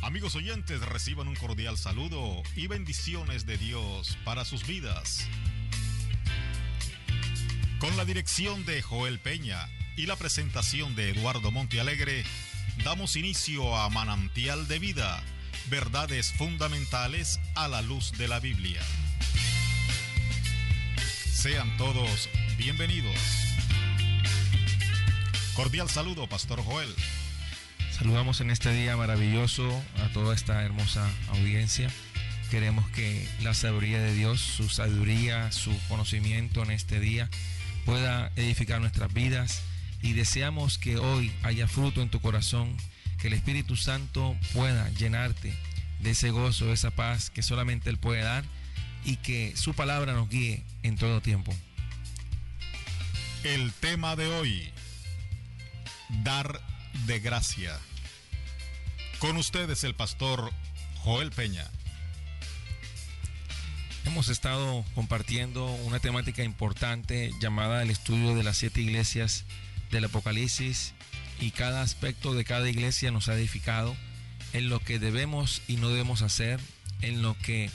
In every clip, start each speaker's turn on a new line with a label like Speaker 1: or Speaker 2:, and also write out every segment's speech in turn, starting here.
Speaker 1: Amigos oyentes, reciban un cordial saludo y bendiciones de Dios para sus vidas. Con la dirección de Joel Peña y la presentación de Eduardo Montealegre, damos inicio a Manantial de Vida, verdades fundamentales a la luz de la Biblia. Sean todos bienvenidos. Cordial saludo, Pastor Joel.
Speaker 2: Saludamos en este día maravilloso a toda esta hermosa audiencia. Queremos que la sabiduría de Dios, su sabiduría, su conocimiento en este día pueda edificar nuestras vidas, y deseamos que hoy haya fruto en tu corazón, que el Espíritu Santo pueda llenarte de ese gozo, de esa paz que solamente Él puede dar, y que su palabra nos guíe en todo tiempo.
Speaker 1: El tema de hoy: dar de gracia. Con ustedes el pastor Joel Peña.
Speaker 2: Hemos estado compartiendo una temática importante llamada el estudio de las 7 iglesias del Apocalipsis, y cada aspecto de cada iglesia nos ha edificado en lo que debemos y no debemos hacer, en lo que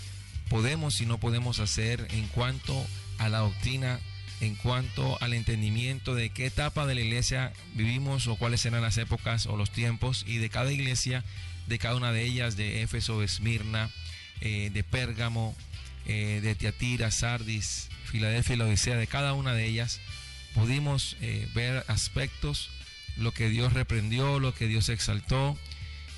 Speaker 2: podemos y no podemos hacer en cuanto a la doctrina, en cuanto al entendimiento de qué etapa de la iglesia vivimos o cuáles eran las épocas o los tiempos, y de cada iglesia, de cada una de ellas, de Éfeso, Esmirna, de Pérgamo, de Tiatira, Sardis, Filadelfia y la Odisea. De cada una de ellas pudimos ver aspectos, lo que Dios reprendió, lo que Dios exaltó,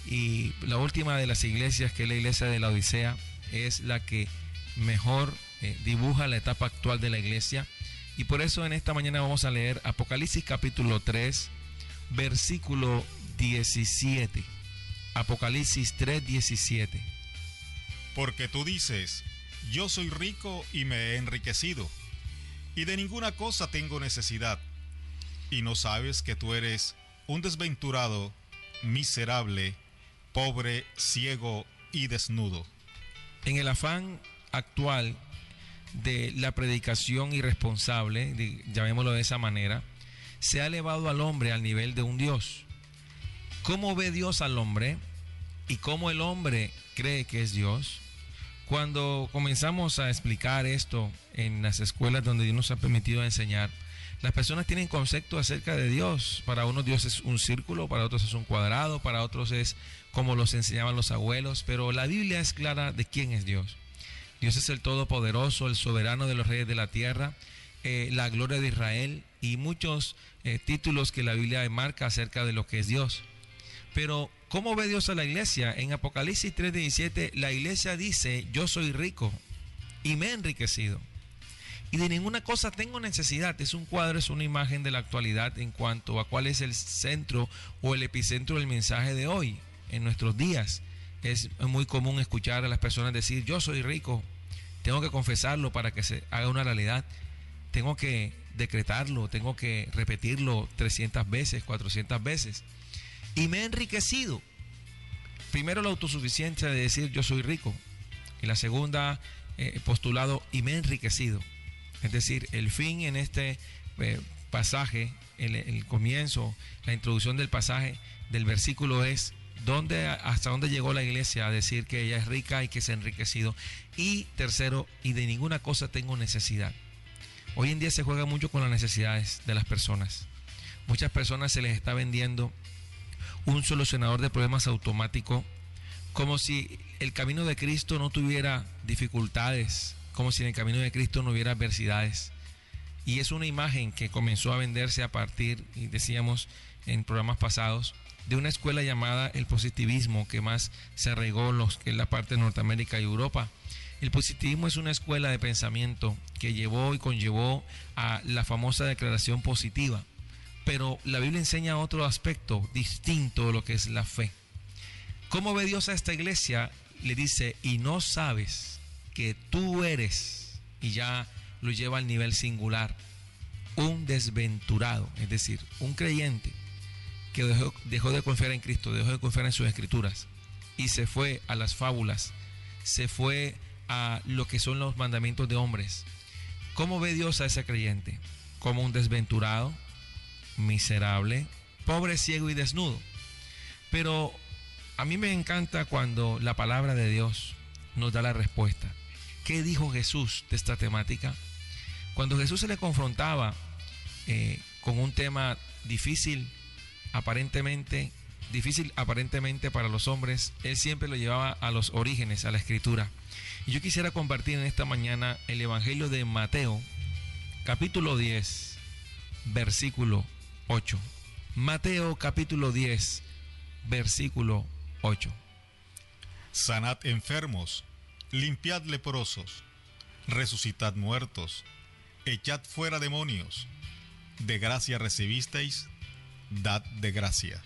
Speaker 2: y la última de las iglesias, que es la iglesia de la Odisea, es la que mejor dibuja la etapa actual de la iglesia. Y por eso en esta mañana vamos a leer Apocalipsis capítulo 3, versículo 17. Apocalipsis 3, 17.
Speaker 1: Porque tú dices: yo soy rico y me he enriquecido, y de ninguna cosa tengo necesidad, y no sabes que tú eres un desventurado, miserable, pobre, ciego y desnudo.
Speaker 2: En el afán actual de la predicación irresponsable, llamémoslo de esa manera, se ha elevado al hombre al nivel de un Dios. ¿Cómo ve Dios al hombre y cómo el hombre cree que es Dios? Cuando comenzamos a explicar esto en las escuelas donde Dios nos ha permitido enseñar, las personas tienen conceptos acerca de Dios. Para unos Dios es un círculo, para otros es un cuadrado, para otros es como los enseñaban los abuelos, pero la Biblia es clara de quién es Dios. Dios es el Todopoderoso, el soberano de los reyes de la tierra, la gloria de Israel, y muchos títulos que la Biblia marca acerca de lo que es Dios. Pero ¿cómo ve Dios a la iglesia? En Apocalipsis 3:17 la iglesia dice: yo soy rico y me he enriquecido, y de ninguna cosa tengo necesidad. Es un cuadro, es una imagen de la actualidad en cuanto a cuál es el centro o el epicentro del mensaje de hoy. En nuestros días es muy común escuchar a las personas decir: yo soy rico, tengo que confesarlo para que se haga una realidad, tengo que decretarlo, tengo que repetirlo 300 veces, 400 veces, y me he enriquecido. Primero, la autosuficiencia de decir yo soy rico, y la segunda, postulado, y me he enriquecido. Es decir, el fin en este pasaje, el comienzo, la introducción del pasaje, del versículo es hasta dónde llegó la iglesia a decir que ella es rica y que se ha enriquecido. Y tercero, y de ninguna cosa tengo necesidad. Hoy en día se juega mucho con las necesidades de las personas. Muchas personas se les está vendiendo un solucionador de problemas automático, como si el camino de Cristo no tuviera dificultades, como si en el camino de Cristo no hubiera adversidades. Y es una imagen que comenzó a venderse a partir, y decíamos en programas pasados, de una escuela llamada el positivismo, que más se arraigó en la parte de Norteamérica y Europa. El positivismo es una escuela de pensamiento que llevó y conllevó a la famosa declaración positiva. Pero la Biblia enseña otro aspecto distinto de lo que es la fe. ¿Cómo ve Dios a esta iglesia? Le dice: y no sabes que tú eres, y ya lo lleva al nivel singular, un desventurado, es decir, un creyente que dejó de confiar en Cristo, dejó de confiar en sus escrituras, y se fue a las fábulas, se fue a lo que son los mandamientos de hombres. ¿Cómo ve Dios a ese creyente? Como un desventurado, miserable, pobre, ciego y desnudo. Pero A mí me encanta cuando la palabra de Dios nos da la respuesta. ¿Qué dijo Jesús de esta temática? Cuando Jesús se le confrontaba con un tema difícil aparentemente para los hombres, él siempre lo llevaba a los orígenes, a la escritura. Y yo quisiera compartir en esta mañana el Evangelio de Mateo, capítulo 10, versículo 8. Mateo capítulo 10, versículo 8.
Speaker 1: Sanad enfermos, limpiad leprosos, resucitad muertos, echad fuera demonios. De gracia recibisteis, dad de gracia.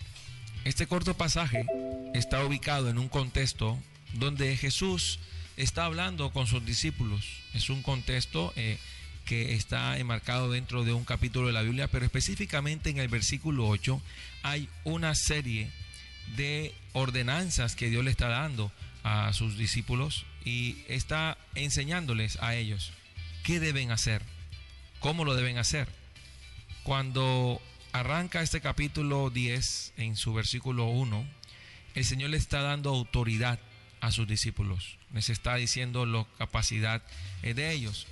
Speaker 2: Este corto pasaje está ubicado en un contexto donde Jesús está hablando con sus discípulos. Es un contexto que está enmarcado dentro de un capítulo de la Biblia, pero específicamente en el versículo 8 hay una serie de ordenanzas que Dios le está dando a sus discípulos y está enseñándoles a ellos qué deben hacer, cómo lo deben hacer. Cuando arranca este capítulo 10 en su versículo 1, el Señor le está dando autoridad a sus discípulos, les está diciendo la capacidad de ellos.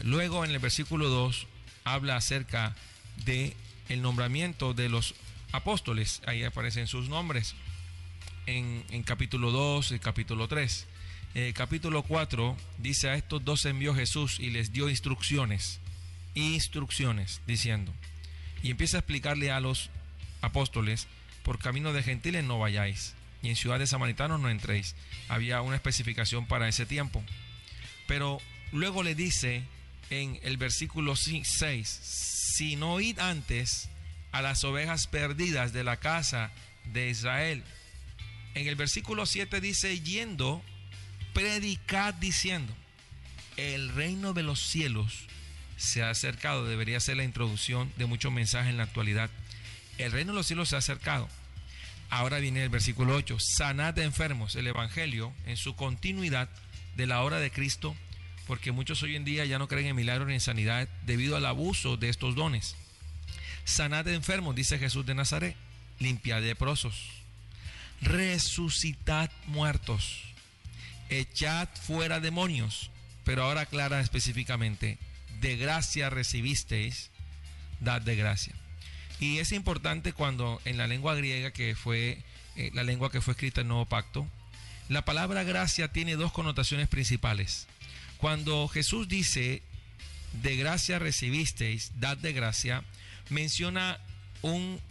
Speaker 2: Luego en el versículo 2 habla acerca de el nombramiento de los apóstoles, ahí aparecen sus nombres en capítulo 2 y capítulo 3. Capítulo 4 dice: a estos dos envió Jesús y les dio instrucciones diciendo, y empieza a explicarle a los apóstoles: por camino de gentiles no vayáis, y en ciudad de samaritanos no entréis. Había una especificación para ese tiempo, pero luego le dice en el versículo 6: si no id antes a las ovejas perdidas de la casa de Israel. En el versículo 7 dice: yendo, predicad diciendo, el reino de los cielos se ha acercado. Debería ser la introducción de muchos mensajes en la actualidad. El reino de los cielos se ha acercado. Ahora viene el versículo 8: sanad de enfermos. El evangelio en su continuidad de la obra de Cristo, porque muchos hoy en día ya no creen en milagros ni en sanidad debido al abuso de estos dones. Sanad de enfermos, dice Jesús de Nazaret, limpiad leprosos, resucitad muertos, echad fuera demonios. Pero ahora aclara específicamente: de gracia recibisteis, dad de gracia. Y es importante cuando en la lengua griega, que fue la lengua que fue escrita en el Nuevo Pacto, la palabra gracia tiene dos connotaciones principales. Cuando Jesús dice de gracia recibisteis, dad de gracia, menciona un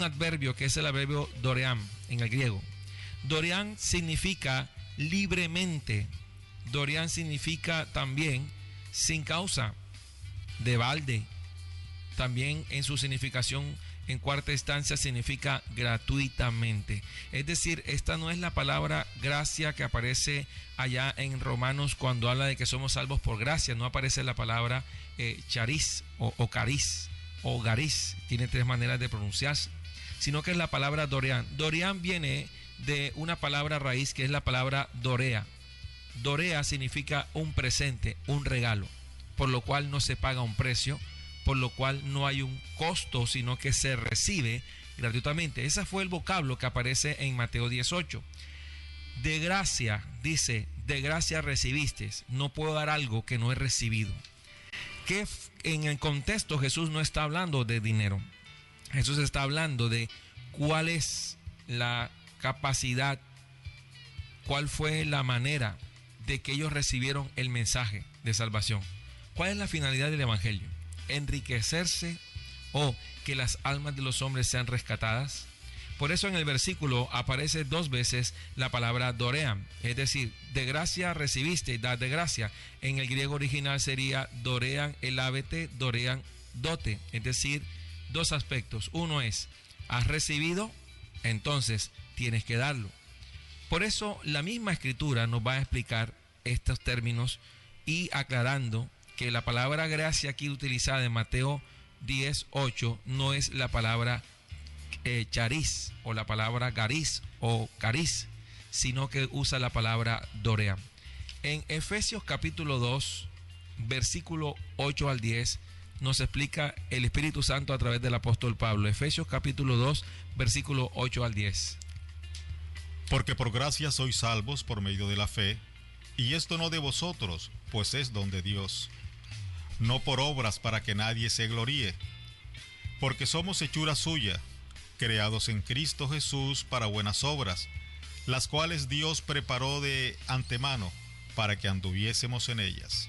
Speaker 2: adverbio que es el adverbio doream en el griego. Doream significa libremente. Doream significa también sin causa, de balde. También en su significación en cuarta instancia significa gratuitamente. Es decir, esta no es la palabra gracia que aparece allá en Romanos cuando habla de que somos salvos por gracia. No aparece la palabra charis o caris o garis. Tiene tres maneras de pronunciarse. Sino que es la palabra doream. Doream viene de una palabra raíz que es la palabra dorea. Dorea significa un presente, un regalo, por lo cual no se paga un precio, por lo cual no hay un costo, sino que se recibe gratuitamente. Ese fue el vocablo que aparece en Mateo 18. De gracia, dice, de gracia recibiste. No puedo dar algo que no he recibido. Que en el contexto Jesús no está hablando de dinero. Jesús está hablando de cuál es la capacidad, cuál fue la manera de que ellos recibieron el mensaje de salvación. ¿Cuál es la finalidad del evangelio? Enriquecerse o que las almas de los hombres sean rescatadas. Por eso en el versículo aparece dos veces la palabra doream, es decir, de gracia recibiste, dad de gracia. En el griego original sería dorean elávete, dorean dote, es decir, dos aspectos. Uno es, has recibido, entonces tienes que darlo. Por eso la misma escritura nos va a explicar estos términos y aclarando que la palabra gracia aquí utilizada en Mateo 10:8 no es la palabra charis o la palabra garis o caris, sino que usa la palabra dorea. En Efesios capítulo 2, versículo 8 al 10, nos explica el Espíritu Santo a través del apóstol Pablo. Efesios capítulo 2, versículo 8 al 10.
Speaker 1: Porque por gracia sois salvos por medio de la fe, y esto no de vosotros, pues es don de Dios, no por obras para que nadie se gloríe, porque somos hechura suya, creados en Cristo Jesús para buenas obras, las cuales Dios preparó de antemano para que anduviésemos en ellas.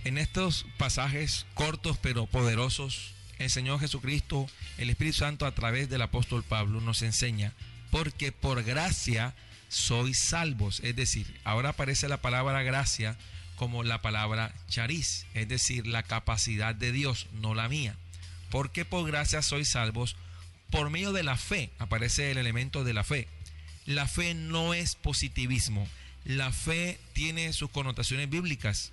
Speaker 2: En estos pasajes cortos pero poderosos, el Señor Jesucristo, el Espíritu Santo a través del apóstol Pablo nos enseña, porque por gracia sois salvos. Es decir, ahora aparece la palabra gracia como la palabra charis, es decir, la capacidad de Dios, no la mía. Porque por gracia sois salvos por medio de la fe. Aparece el elemento de la fe. La fe no es positivismo. La fe tiene sus connotaciones bíblicas.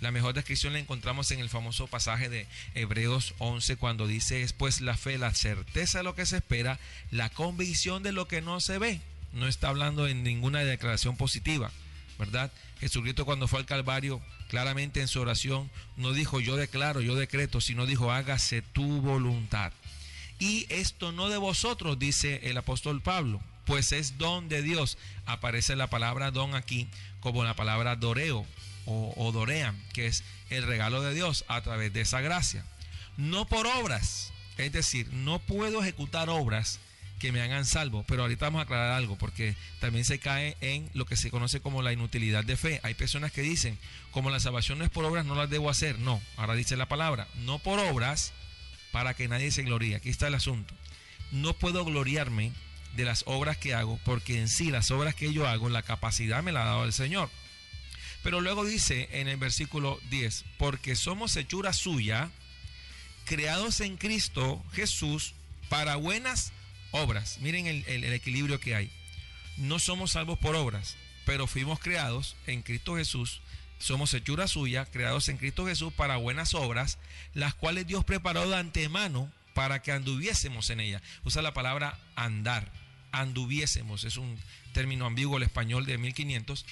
Speaker 2: La mejor descripción la encontramos en el famoso pasaje de Hebreos 11, cuando dice: es pues la fe, la certeza de lo que se espera, la convicción de lo que no se ve. No está hablando en ninguna declaración positiva, ¿verdad? Jesucristo, cuando fue al Calvario, claramente en su oración no dijo yo declaro, yo decreto, sino dijo hágase tu voluntad. Y esto no de vosotros, dice el apóstol Pablo, pues es don de Dios. Aparece la palabra don aquí como la palabra doreo o dorean, que es el regalo de Dios a través de esa gracia. No por obras, es decir, no puedo ejecutar obras que me hagan salvo. Pero ahorita vamos a aclarar algo, porque también se cae en lo que se conoce como la inutilidad de fe. Hay personas que dicen, como la salvación no es por obras, no las debo hacer. No, ahora dice la palabra, no por obras para que nadie se gloríe. Aquí está el asunto. No puedo gloriarme de las obras que hago, porque en sí las obras que yo hago, la capacidad me la ha dado el Señor. Pero luego dice en el versículo 10, porque somos hechura suya, creados en Cristo Jesús para buenas obras. Miren el equilibrio que hay. No somos salvos por obras, pero fuimos creados en Cristo Jesús. Somos hechura suya, creados en Cristo Jesús para buenas obras, las cuales Dios preparó de antemano para que anduviésemos en ellas. Usa la palabra andar, anduviésemos, es un término ambiguo el español de 1500.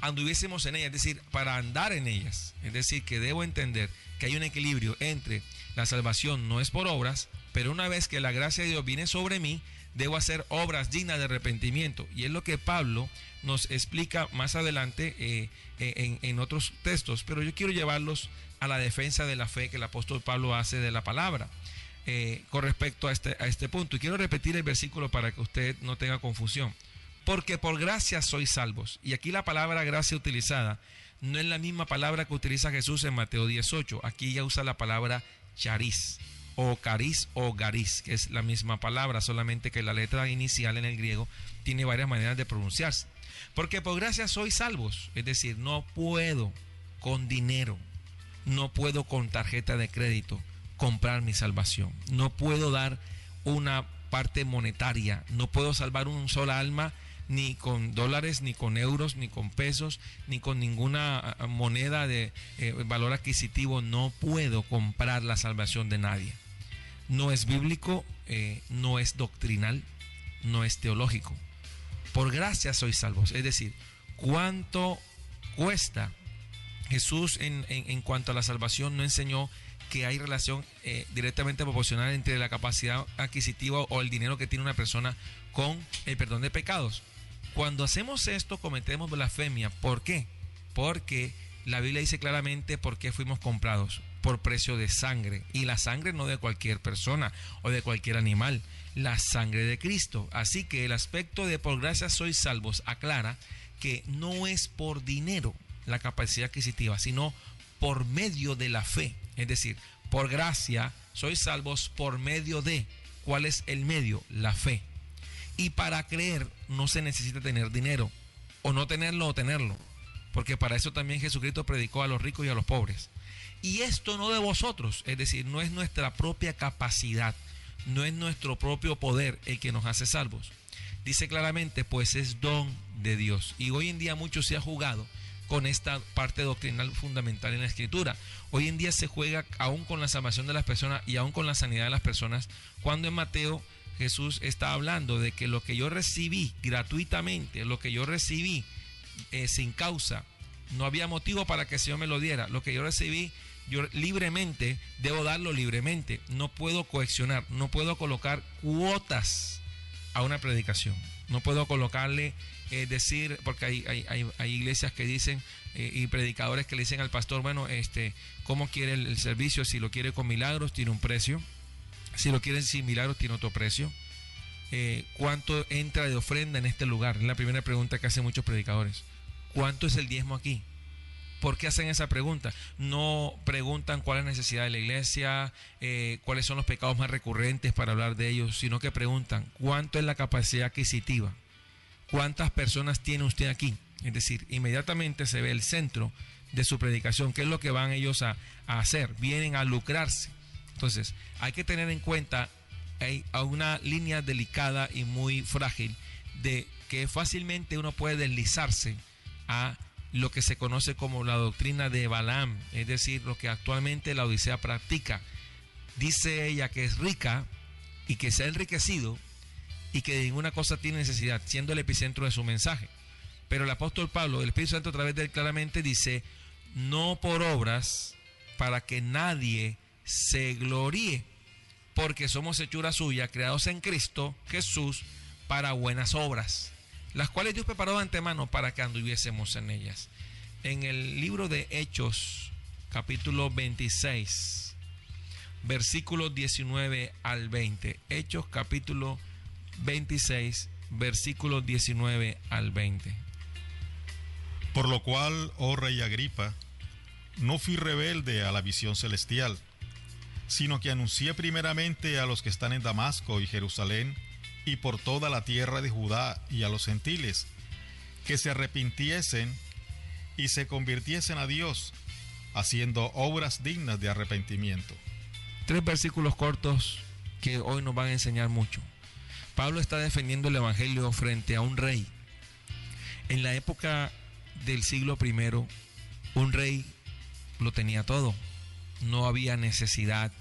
Speaker 2: Anduviésemos en ellas, es decir, para andar en ellas. Es decir, que debo entender que hay un equilibrio entre la salvación no es por obras, pero una vez que la gracia de Dios viene sobre mí, debo hacer obras dignas de arrepentimiento. Y es lo que Pablo nos explica más adelante en otros textos, pero yo quiero llevarlos a la defensa de la fe que el apóstol Pablo hace de la palabra con respecto a este punto. Y quiero repetir el versículo para que usted no tenga confusión. Porque por gracia sois salvos. Y aquí la palabra gracia utilizada no es la misma palabra que utiliza Jesús en Mateo 18. Aquí ya usa la palabra charis, o caris o garis, que es la misma palabra, solamente que la letra inicial en el griego tiene varias maneras de pronunciarse. Porque por gracia sois salvos. Es decir, no puedo con dinero, no puedo con tarjeta de crédito comprar mi salvación. No puedo dar una parte monetaria, no puedo salvar un solo alma, ni con dólares, ni con euros, ni con pesos, ni con ninguna moneda de valor adquisitivo. No puedo comprar la salvación de nadie. No es bíblico, no es doctrinal, no es teológico. Por gracia sois salvos. Es decir, ¿cuánto cuesta? Jesús en cuanto a la salvación no enseñó que hay relación directamente proporcional entre la capacidad adquisitiva o el dinero que tiene una persona con el perdón de pecados. Cuando hacemos esto cometemos blasfemia. ¿Por qué? Porque la Biblia dice claramente por qué fuimos comprados: por precio de sangre. Y la sangre no de cualquier persona o de cualquier animal, la sangre de Cristo. Así que el aspecto de por gracia sois salvos aclara que no es por dinero la capacidad adquisitiva, sino por medio de la fe. Es decir, por gracia sois salvos por medio de. ¿Cuál es el medio? La fe. Y para creer no se necesita tener dinero, o no tenerlo o tenerlo, porque para eso también Jesucristo predicó a los ricos y a los pobres. Y esto no de vosotros, es decir, no es nuestra propia capacidad, no es nuestro propio poder el que nos hace salvos. Dice claramente, pues es don de Dios. Y hoy en día mucho se ha jugado con esta parte doctrinal fundamental en la Escritura. Hoy en día se juega aún con la salvación de las personas y aún con la sanidad de las personas, cuando en Mateo Jesús está hablando de que lo que yo recibí gratuitamente, lo que yo recibí sin causa, no había motivo para que el Señor me lo diera. Lo que yo recibí yo libremente, debo darlo libremente. No puedo coaccionar, no puedo colocar cuotas a una predicación. No puedo colocarle, decir, porque hay iglesias que dicen y predicadores que le dicen al pastor, bueno, ¿cómo quiere el servicio? Si lo quiere con milagros, tiene un precio. Si lo quieren sin milagros, tiene otro precio. ¿Cuánto entra de ofrenda en este lugar? Es la primera pregunta que hacen muchos predicadores. ¿Cuánto es el diezmo aquí? ¿Por qué hacen esa pregunta? No preguntan cuál es la necesidad de la iglesia, cuáles son los pecados más recurrentes para hablar de ellos, sino que preguntan cuánto es la capacidad adquisitiva, cuántas personas tiene usted aquí. Es decir, inmediatamente se ve el centro de su predicación, qué es lo que van ellos a hacer, vienen a lucrarse. Entonces, hay que tener en cuenta hay una línea delicada y muy frágil de que fácilmente uno puede deslizarse a lo que se conoce como la doctrina de Balaam, es decir, lo que actualmente la Odisea practica. Dice ella que es rica y que se ha enriquecido y que de ninguna cosa tiene necesidad, siendo el epicentro de su mensaje. Pero el apóstol Pablo, el Espíritu Santo a través de él claramente dice, no por obras para que nadie se gloríe, porque somos hechura suya, creados en Cristo Jesús para buenas obras, las cuales Dios preparó de antemano para que anduviésemos en ellas. En el libro de Hechos, capítulo 26, versículos 19 al 20. Hechos, capítulo 26, versículos 19 al 20.
Speaker 1: Por lo cual, oh rey Agripa, no fui rebelde a la visión celestial, sino que anuncié primeramente a los que están en Damasco y Jerusalén y por toda la tierra de Judá y a los gentiles, que se arrepintiesen y se convirtiesen a Dios, haciendo obras dignas de arrepentimiento.
Speaker 2: 3 versículos cortos que hoy nos van a enseñar mucho. Pablo está defendiendo el evangelio frente a un rey. En la época del siglo I, un rey lo tenía todo. No había necesidad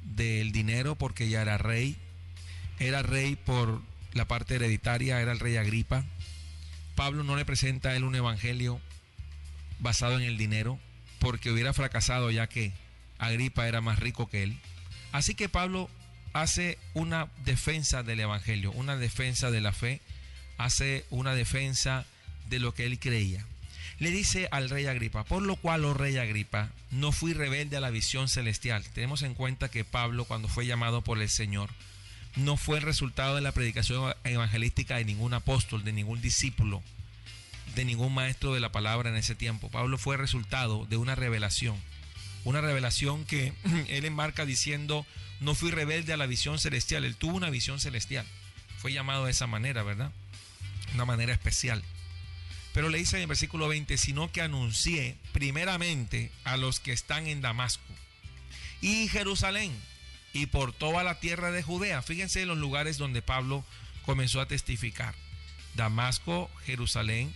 Speaker 2: del dinero porque ya era rey. Era rey por la parte hereditaria, era el rey Agripa. Pablo no le presenta a él un evangelio basado en el dinero porque hubiera fracasado, ya que Agripa era más rico que él. Así que Pablo hace una defensa del evangelio, una defensa de la fe, hace una defensa de lo que él creía. Le dice al rey Agripa, por lo cual, oh rey Agripa, no fui rebelde a la visión celestial. Tenemos en cuenta que Pablo, cuando fue llamado por el Señor, no fue el resultado de la predicación evangelística de ningún apóstol, de ningún discípulo, de ningún maestro de la palabra en ese tiempo. Pablo fue el resultado de una revelación que él enmarca diciendo, no fui rebelde a la visión celestial. Él tuvo una visión celestial, fue llamado de esa manera, ¿verdad? Una manera especial. Pero le dice en el versículo 20, sino que anuncié primeramente a los que están en Damasco y Jerusalén y por toda la tierra de Judea. Fíjense en los lugares donde Pablo comenzó a testificar. Damasco, Jerusalén,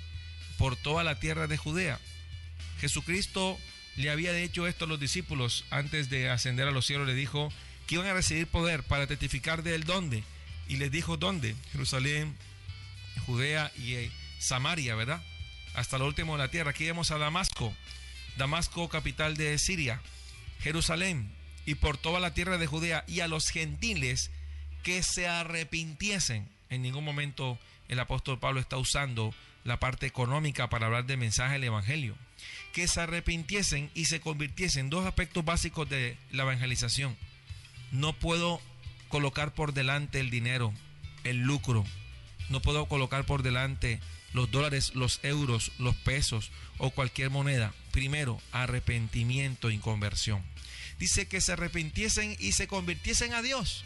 Speaker 2: por toda la tierra de Judea. Jesucristo le había dicho esto a los discípulos antes de ascender a los cielos. Le dijo que iban a recibir poder para testificar de él. ¿Dónde? Y les dijo ¿dónde? Jerusalén, Judea y Samaria, ¿verdad? Hasta lo último de la tierra. Aquí vemos a Damasco, Damasco, capital de Siria, Jerusalén y por toda la tierra de Judea, y a los gentiles que se arrepintiesen. En ningún momento el apóstol Pablo está usando la parte económica para hablar del mensaje del evangelio. Que se arrepintiesen y se convirtiesen. Dos aspectos básicos de la evangelización. No puedo colocar por delante el dinero, el lucro. No puedo colocar por delante los dólares, los euros, los pesos o cualquier moneda. Primero, arrepentimiento y conversión. Dice que se arrepintiesen y se convirtiesen a Dios.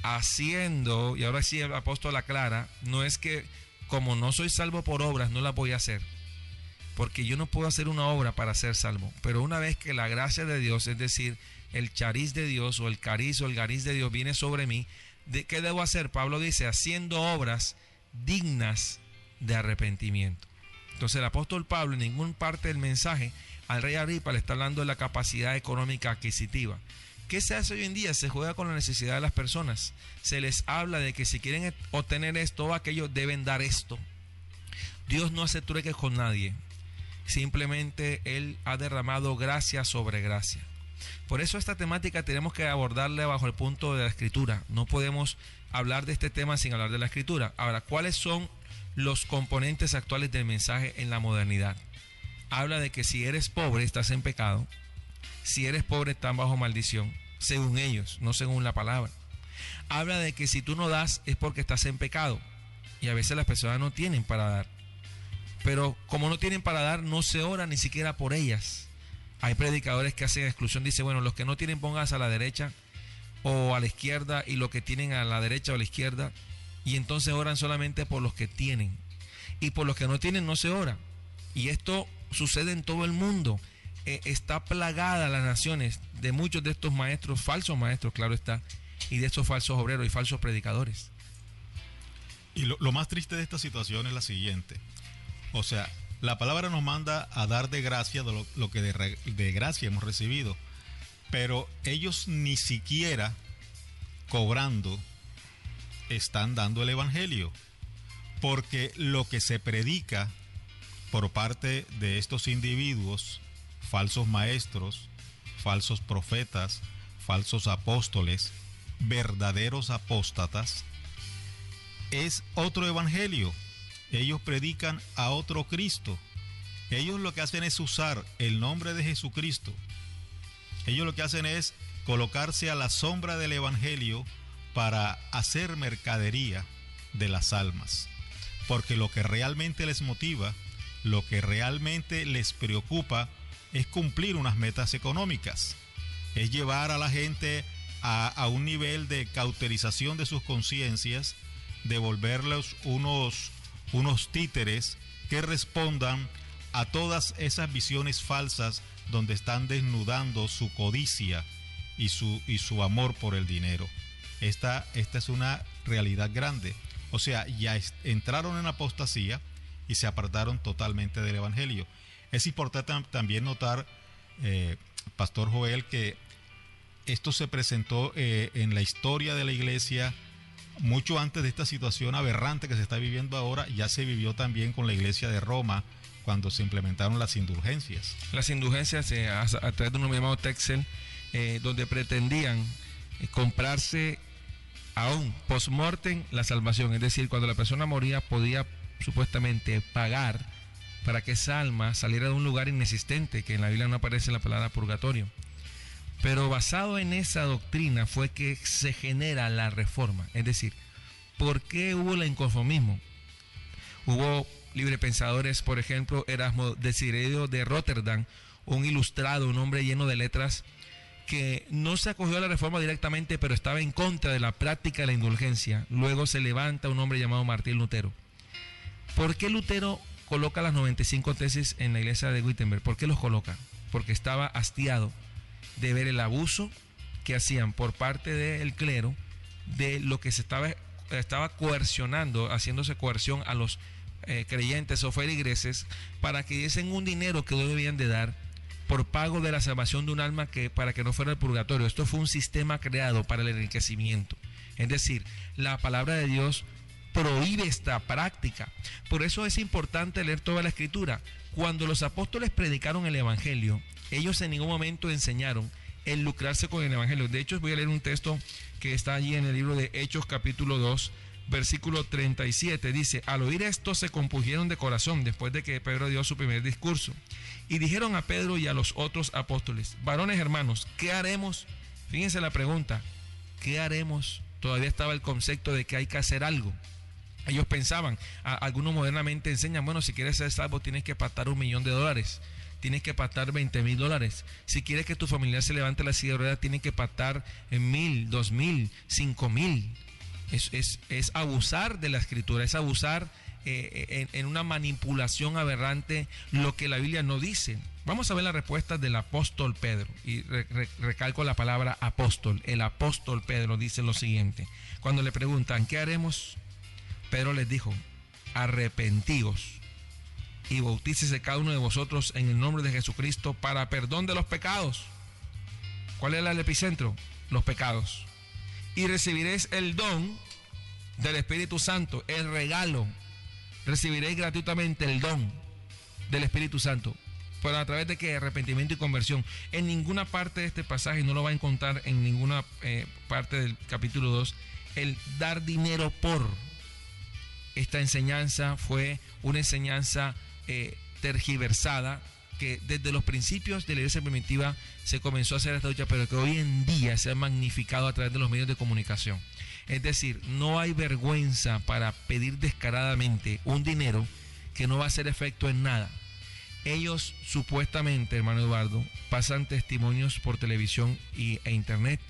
Speaker 2: Haciendo, y ahora sí el apóstol aclara, no es que como no soy salvo por obras, no las voy a hacer. Porque yo no puedo hacer una obra para ser salvo. Pero una vez que la gracia de Dios, es decir, el chariz de Dios o el cariz o el gariz de Dios viene sobre mí, ¿qué debo hacer? Pablo dice, haciendo obras dignas de arrepentimiento. Entonces el apóstol Pablo en ninguna parte del mensaje al rey Agripa le está hablando de la capacidad económica adquisitiva. ¿Qué se hace hoy en día? Se juega con la necesidad de las personas. Se les habla de que si quieren obtener esto o aquello, deben dar esto. Dios no hace trueques con nadie. Simplemente Él ha derramado gracia sobre gracia. Por eso esta temática tenemos que abordarla bajo el punto de la Escritura. No podemos hablar de este tema sin hablar de la Escritura. Ahora, ¿cuáles son los componentes actuales del mensaje en la modernidad? Habla de que si eres pobre estás en pecado, si eres pobre estás bajo maldición, según ellos, no según la palabra. Habla de que si tú no das es porque estás en pecado, y a veces las personas no tienen para dar, pero como no tienen para dar, no se ora ni siquiera por ellas. Hay predicadores que hacen exclusión, dice, bueno, los que no tienen pónganse a la derecha o a la izquierda, y los que tienen a la derecha o a la izquierda, y entonces oran solamente por los que tienen, y por los que no tienen no se ora. Y esto sucede en todo el mundo. Está plagada las naciones de muchos de estos maestros, falsos maestros, claro está, y de estos falsos obreros y falsos predicadores.
Speaker 1: Y lo más triste de esta situación es la siguiente. O sea, la palabra nos manda a dar de gracia de lo que de gracia hemos recibido, pero ellos ni siquiera cobrando están dando el evangelio, porque lo que se predica por parte de estos individuos, falsos maestros, falsos profetas, falsos apóstoles, verdaderos apóstatas, es otro evangelio. Ellos predican a otro Cristo. Ellos lo que hacen es usar el nombre de Jesucristo. Ellos lo que hacen es colocarse a la sombra del evangelio para hacer mercadería de las almas. Porque lo que realmente les motiva, lo que realmente les preocupa es cumplir unas metas económicas. Es llevar a la gente a un nivel de cauterización de sus conciencias, de volverlos unos títeres que respondan a todas esas visiones falsas donde están desnudando su codicia y su amor por el dinero. Esta es una realidad grande. O sea, ya entraron en apostasía y se apartaron totalmente del evangelio. Es importante también notar, Pastor Joel, que esto se presentó en la historia de la iglesia mucho antes de esta situación aberrante que se está viviendo ahora. Ya se vivió también con la iglesia de Roma cuando se implementaron las indulgencias. Las indulgencias
Speaker 2: a través de un hombre llamado Texel, donde pretendían comprarse aún post-mortem la salvación. Es decir, cuando la persona moría podía supuestamente pagar para que esa alma saliera de un lugar inexistente, que en la Biblia no aparece la palabra purgatorio. Pero basado en esa doctrina fue que se genera la reforma. Es decir, ¿por qué hubo el inconformismo? Hubo librepensadores, por ejemplo, Erasmo de Ciredo de Rotterdam, un ilustrado, un hombre lleno de letras, que no se acogió a la reforma directamente, pero estaba en contra de la práctica de la indulgencia. Luego se levanta un hombre llamado Martín Lutero. ¿Por qué Lutero coloca las 95 tesis en la iglesia de Wittenberg? ¿Por qué los coloca? Porque estaba hastiado de ver el abuso que hacían por parte del clero, de lo que se estaba coercionando, haciéndose coerción a los creyentes o feligreses para que diesen un dinero que no debían de dar por pago de la salvación de un alma para que no fuera al purgatorio. Esto fue un sistema creado para el enriquecimiento. Es decir, la palabra de Dios prohíbe esta práctica. Por eso es importante leer toda la Escritura. Cuando los apóstoles predicaron el evangelio, ellos en ningún momento enseñaron el lucrarse con el evangelio. De hecho, voy a leer un texto que está allí en el libro de Hechos capítulo 2, versículo 37. Dice: al oír esto se compungieron de corazón, después de que Pedro dio su primer discurso, y dijeron a Pedro y a los otros apóstoles: varones hermanos, ¿qué haremos? Fíjense la pregunta, ¿qué haremos? Todavía estaba el concepto de que hay que hacer algo. Ellos pensaban, algunos modernamente enseñan, bueno, si quieres ser salvo tienes que pactar $1.000.000, tienes que pactar $20,000. Si quieres que tu familiar se levante la silla de ruedas, tienes que pactar $1,000, $2,000, $5,000. Es abusar de la Escritura, es abusar en una manipulación aberrante lo que la Biblia no dice. Vamos a ver la respuesta del apóstol Pedro, y recalco la palabra apóstol. El apóstol Pedro dice lo siguiente: cuando le preguntan ¿qué haremos?, Pedro les dijo: arrepentíos y bautícese cada uno de vosotros en el nombre de Jesucristo para perdón de los pecados. ¿Cuál era el epicentro? Los pecados. Y recibiréis el don del Espíritu Santo, el regalo. Recibiréis gratuitamente el don del Espíritu Santo. ¿Pero a través de qué? Arrepentimiento y conversión. En ninguna parte de este pasaje, no lo va a encontrar en ninguna parte del capítulo 2, el dar dinero por. Esta enseñanza fue una enseñanza tergiversada, que desde los principios de la iglesia primitiva se comenzó a hacer esta lucha, pero que hoy en día se ha magnificado a través de los medios de comunicación. Es decir, no hay vergüenza para pedir descaradamente un dinero que no va a hacer efecto en nada. Ellos supuestamente, hermano Eduardo, pasan testimonios por televisión e internet,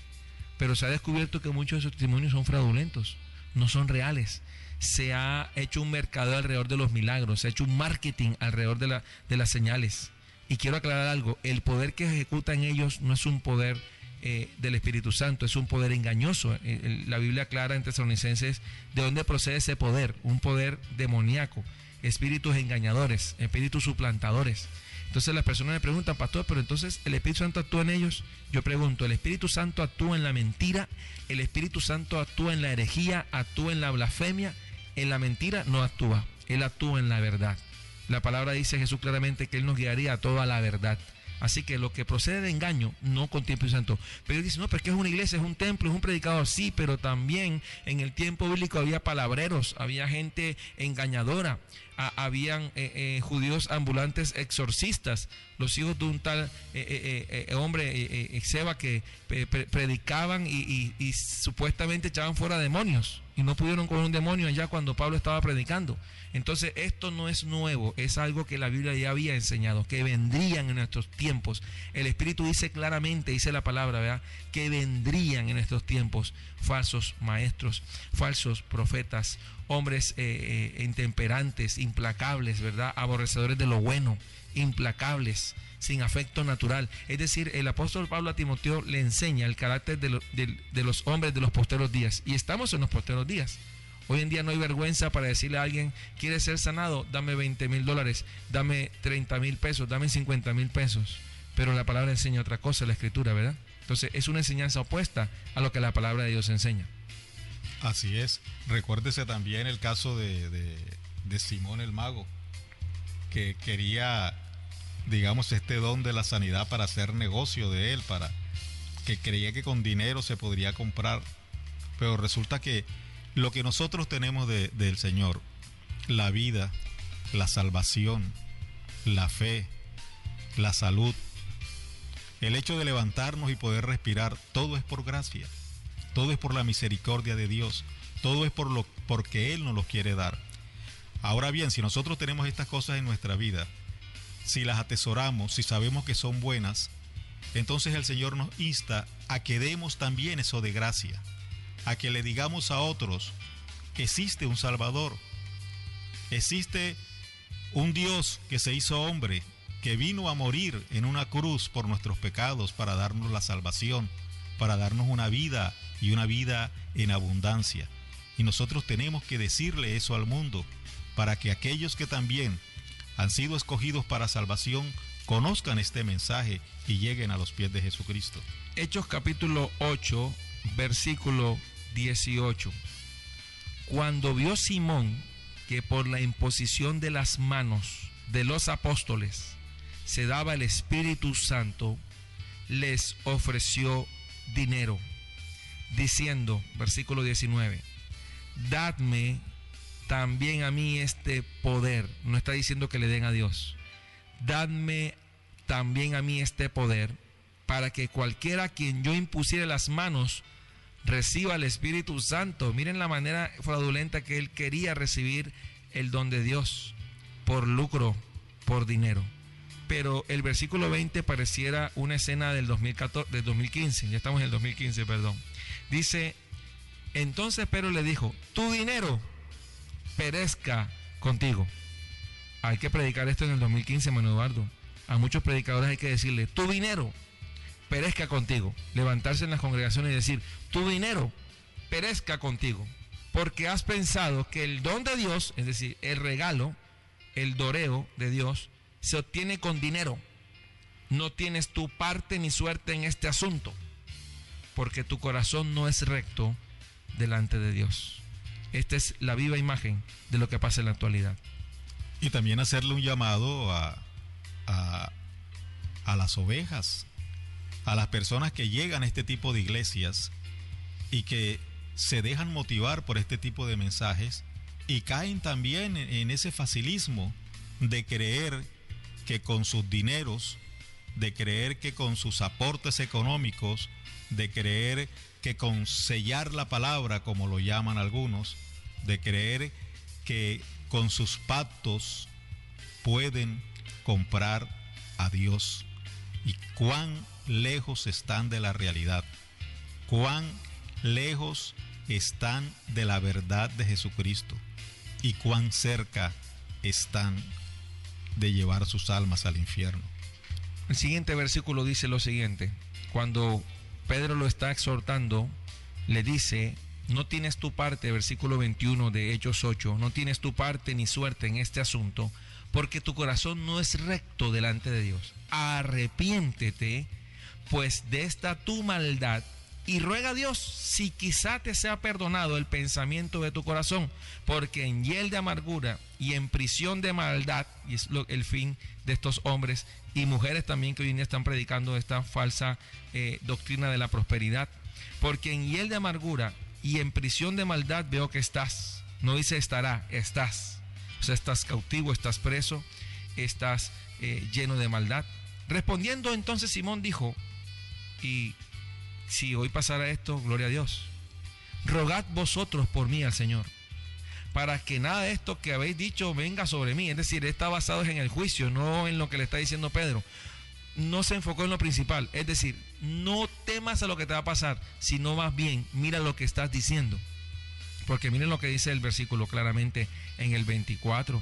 Speaker 2: pero se ha descubierto que muchos de esos testimonios son fraudulentos, no son reales. Se ha hecho un mercado alrededor de los milagros, se ha hecho un marketing alrededor de las señales. Y quiero aclarar algo: el poder que ejecutan ellos no es un poder del Espíritu Santo, es un poder engañoso. La Biblia aclara en Tesalonicenses de dónde procede ese poder: un poder demoníaco, espíritus engañadores, espíritus suplantadores. Entonces las personas me preguntan: pastor, pero entonces ¿el Espíritu Santo actúa en ellos? Yo pregunto: ¿el Espíritu Santo actúa en la mentira? ¿El Espíritu Santo actúa en la herejía? ¿Actúa en la blasfemia? En la mentira no actúa, Él actúa en la verdad. La palabra dice Jesús claramente que Él nos guiaría a toda la verdad. Así que lo que procede de engaño no contiene Espíritu Santo. Pero ellos dicen: no, pero es que es una iglesia, es un templo, es un predicador. Sí, pero también en el tiempo bíblico había palabreros, había gente engañadora, habían judíos ambulantes exorcistas, los hijos de un tal hombre, Seba, que predicaban y supuestamente echaban fuera demonios, y no pudieron con un demonio allá cuando Pablo estaba predicando. Entonces esto no es nuevo, es algo que la Biblia ya había enseñado, que vendrían en nuestros tiempos. El Espíritu dice claramente, dice la palabra, ¿verdad?, que vendrían en estos tiempos falsos maestros, falsos profetas, hombres intemperantes, implacables, ¿verdad?, aborrecedores de lo bueno, implacables, sin afecto natural. Es decir, el apóstol Pablo a Timoteo le enseña el carácter de los hombres de los posteros días, y estamos en los posteros días. Hoy en día no hay vergüenza para decirle a alguien: ¿quieres ser sanado? Dame $20,000, dame 30,000 pesos, dame 50,000 pesos. Pero la palabra enseña otra cosa, la Escritura, ¿verdad? Entonces es una enseñanza opuesta a lo que la palabra de Dios enseña.
Speaker 1: Así es. Recuérdese también el caso de Simón el Mago, que quería, digamos, este don de la sanidad para hacer negocio de él, que creía que con dinero se podría comprar. Pero resulta que lo que nosotros tenemos del Señor, la vida, la salvación, la fe, la salud, el hecho de levantarnos y poder respirar, todo es por gracia, todo es por la misericordia de Dios, todo es porque Él nos los quiere dar. Ahora bien, si nosotros tenemos estas cosas en nuestra vida, si las atesoramos, si sabemos que son buenas, entonces el Señor nos insta a que demos también eso de gracia, a que le digamos a otros: existe un Salvador, existe un Dios que se hizo hombre, que vino a morir en una cruz por nuestros pecados para darnos la salvación, para darnos una vida, y una vida en abundancia. Y nosotros tenemos que decirle eso al mundo, para que aquellos que también han sido escogidos para salvación conozcan este mensaje y lleguen a los pies de Jesucristo.
Speaker 2: Hechos capítulo 8, versículo 18. Cuando vio Simón que por la imposición de las manos de los apóstoles se daba el Espíritu Santo, les ofreció dinero, diciendo, versículo 19: dadme también a mí este poder. No está diciendo que le den a Dios. Dadme también a mí este poder, para que cualquiera a quien yo impusiere las manos reciba el Espíritu Santo. Miren la manera fraudulenta que él quería recibir el don de Dios, por lucro, por dinero. Pero el versículo 20 pareciera una escena del 2015, ya estamos en el 2015, perdón. Dice: entonces Pedro le dijo: tu dinero perezca contigo. Hay que predicar esto en el 2015, hermano Eduardo. A muchos predicadores hay que decirle: tu dinero perezca contigo. Levantarse en las congregaciones y decir: tu dinero perezca contigo, porque has pensado que el don de Dios, es decir, el regalo, el doreo de Dios, se obtiene con dinero. No tienes tu parte ni suerte en este asunto, porque tu corazón no es recto delante de Dios. Esta es la viva imagen de lo que pasa en la actualidad.
Speaker 1: Y también hacerle un llamado a las ovejas, a las personas que llegan a este tipo de iglesias y que se dejan motivar por este tipo de mensajes y caen también en ese facilismo de creer que con sus dineros, de creer que con sus aportes económicos, de creer que con sellar la palabra, como lo llaman algunos, de creer que con sus pactos pueden comprar a Dios. Y cuán lejos están de la realidad, cuán lejos están de la verdad de Jesucristo y cuán cerca están de llevar sus almas al infierno.
Speaker 2: El siguiente versículo dice lo siguiente: cuando Pedro lo está exhortando, le dice: no tienes tu parte, versículo 21 de Hechos 8, no tienes tu parte ni suerte en este asunto, porque tu corazón no es recto delante de Dios. Arrepiéntete pues de esta tu maldad y ruega a Dios si quizá te sea perdonado el pensamiento de tu corazón, porque en hiel de amargura y en prisión de maldad, y es el fin de estos hombres y mujeres también que hoy en día están predicando esta falsa doctrina de la prosperidad, porque en hiel de amargura y en prisión de maldad veo que estás. No dice estará, estás. O sea, estás cautivo, estás preso, estás lleno de maldad. Respondiendo entonces Simón dijo: y si hoy pasara esto, gloria a Dios, rogad vosotros por mí al Señor, para que nada de esto que habéis dicho venga sobre mí. Es decir, está basado en el juicio, no en lo que le está diciendo Pedro. No se enfocó en lo principal, es decir, no temas a lo que te va a pasar, sino más bien mira lo que estás diciendo. Porque miren lo que dice el versículo claramente en el 24.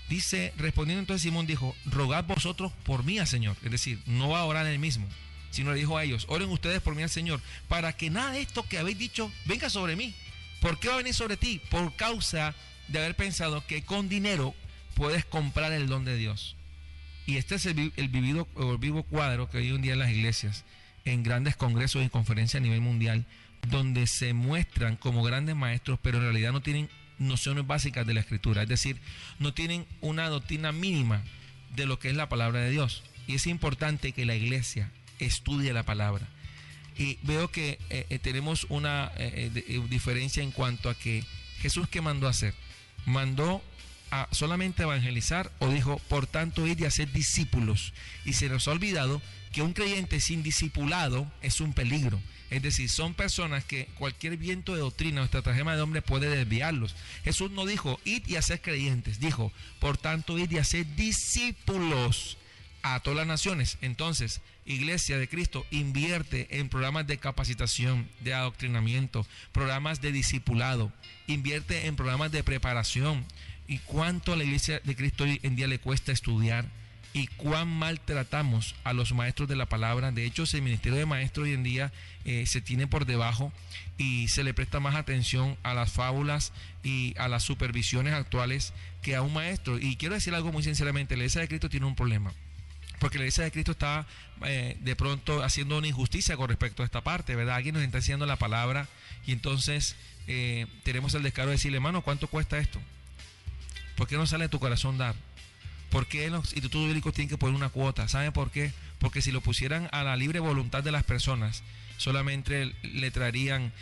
Speaker 2: Dice, respondiendo entonces Simón dijo: rogad vosotros por mí al Señor. Es decir, no va a orar él mismo, sino le dijo a ellos: oren ustedes por mí al Señor, para que nada de esto que habéis dicho venga sobre mí. ¿Por qué va a venir sobre ti? Por causa de haber pensado que con dinero puedes comprar el don de Dios. Y este es el vivo cuadro que hoy en día en las iglesias, en grandes congresos y conferencias a nivel mundial, donde se muestran como grandes maestros, pero en realidad no tienen nociones básicas de la Escritura. Es decir, no tienen una doctrina mínima de lo que es la palabra de Dios. Y es importante que la iglesia estudie la palabra. Y veo que tenemos una diferencia en cuanto a que Jesús, ¿qué mandó a hacer? ¿Mandó a solamente evangelizar o dijo, por tanto, id y hacer discípulos? Y se nos ha olvidado que un creyente sin discipulado es un peligro. Es decir, son personas que cualquier viento de doctrina o estratagema de hombre puede desviarlos. Jesús no dijo, id y hacer creyentes. Dijo, por tanto, id y hacer discípulos a todas las naciones. Entonces, Iglesia de Cristo invierte en programas de capacitación, de adoctrinamiento, programas de discipulado, invierte en programas de preparación. ¿Y cuánto a la Iglesia de Cristo hoy en día le cuesta estudiar? ¿Y cuán maltratamos a los maestros de la palabra? De hecho, el ministerio de maestros hoy en día se tiene por debajo y se le presta más atención a las fábulas y a las supervisiones actuales que a un maestro. Y quiero decir algo muy sinceramente: la Iglesia de Cristo tiene un problema, porque la Iglesia de Cristo está de pronto haciendo una injusticia con respecto a esta parte, ¿verdad? Alguien nos está enseñando la palabra y entonces tenemos el descaro de decirle, hermano, ¿cuánto cuesta esto? ¿Por qué no sale de tu corazón dar? ¿Por qué los institutos bíblicos tienen que poner una cuota? ¿Saben por qué? Porque si lo pusieran a la libre voluntad de las personas, solamente le traerían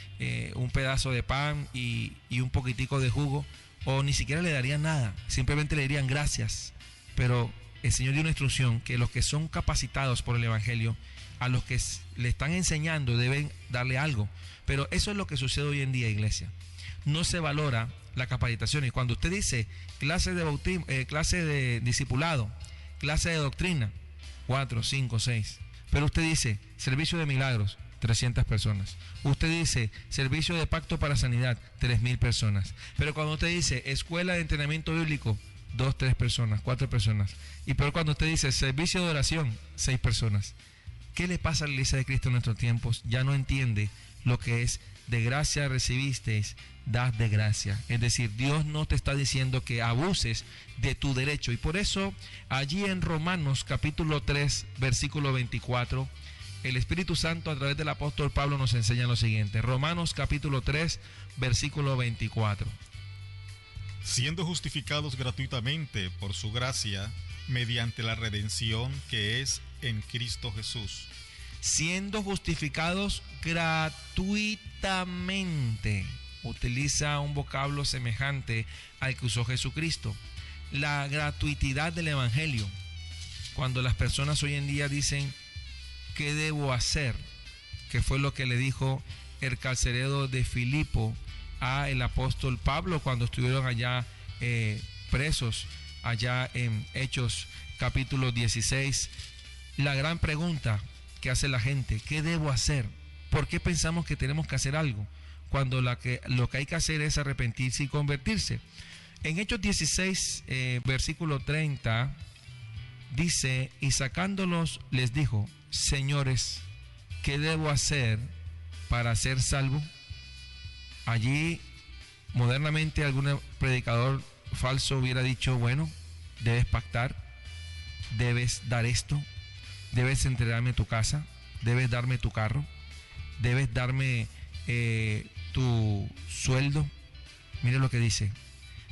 Speaker 2: un pedazo de pan y un poquitico de jugo, o ni siquiera le darían nada, simplemente le dirían gracias. Pero el Señor dio una instrucción que los que son capacitados por el Evangelio, a los que le están enseñando, deben darle algo. Pero eso es lo que sucede hoy en día, iglesia. No se valora la capacitación. Y cuando usted dice clase de bautismo, clase de discipulado, clase de doctrina, 4, 5, 6. Pero usted dice servicio de milagros, 300 personas. Usted dice servicio de pacto para sanidad, 3,000 personas. Pero cuando usted dice escuela de entrenamiento bíblico, 2, 3 personas, 4 personas. Y peor cuando usted dice servicio de oración, 6 personas. ¿Qué le pasa a la Iglesia de Cristo en nuestros tiempos? Ya no entiende lo que es de gracia recibisteis, dad de gracia. Es decir, Dios no te está diciendo que abuses de tu derecho. Y por eso allí en Romanos capítulo 3 versículo 24, el Espíritu Santo a través del apóstol Pablo nos enseña lo siguiente. Romanos capítulo 3 versículo 24.
Speaker 1: Siendo justificados gratuitamente por su gracia, mediante la redención que es en Cristo Jesús.
Speaker 2: siendo justificados gratuitamente. Utiliza un vocablo semejante al que usó Jesucristo. La gratuidad del Evangelio. Cuando las personas hoy en día dicen, ¿qué debo hacer? Que fue lo que le dijo el carcelero de Filipo a el apóstol Pablo cuando estuvieron allá presos, allá en Hechos capítulo 16. La gran pregunta que hace la gente, ¿qué debo hacer? ¿Por qué pensamos que tenemos que hacer algo cuando lo que hay que hacer es arrepentirse y convertirse? En Hechos 16, versículo 30, dice, y sacándolos les dijo, señores, ¿qué debo hacer para ser salvo? Allí, modernamente, algún predicador falso hubiera dicho, bueno, debes pactar, debes dar esto, debes entregarme tu casa, debes darme tu carro, debes darme tu sueldo. Mire lo que dice.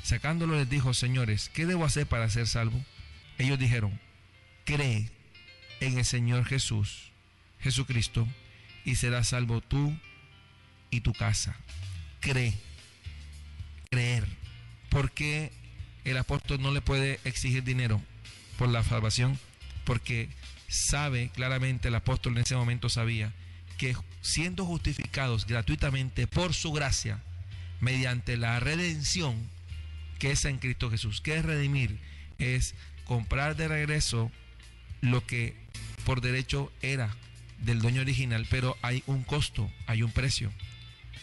Speaker 2: Sacándolo les dijo, señores, ¿qué debo hacer para ser salvo? Ellos dijeron, cree en el Señor Jesucristo, y serás salvo tú y tu casa. Creer. ¿Por qué el apóstol no le puede exigir dinero por la salvación? Porque sabe claramente, el apóstol en ese momento sabía que siendo justificados gratuitamente por su gracia, mediante la redención que es en Cristo Jesús. ¿Qué es redimir? Es comprar de regreso lo que por derecho era del dueño original, pero hay un costo, hay un precio.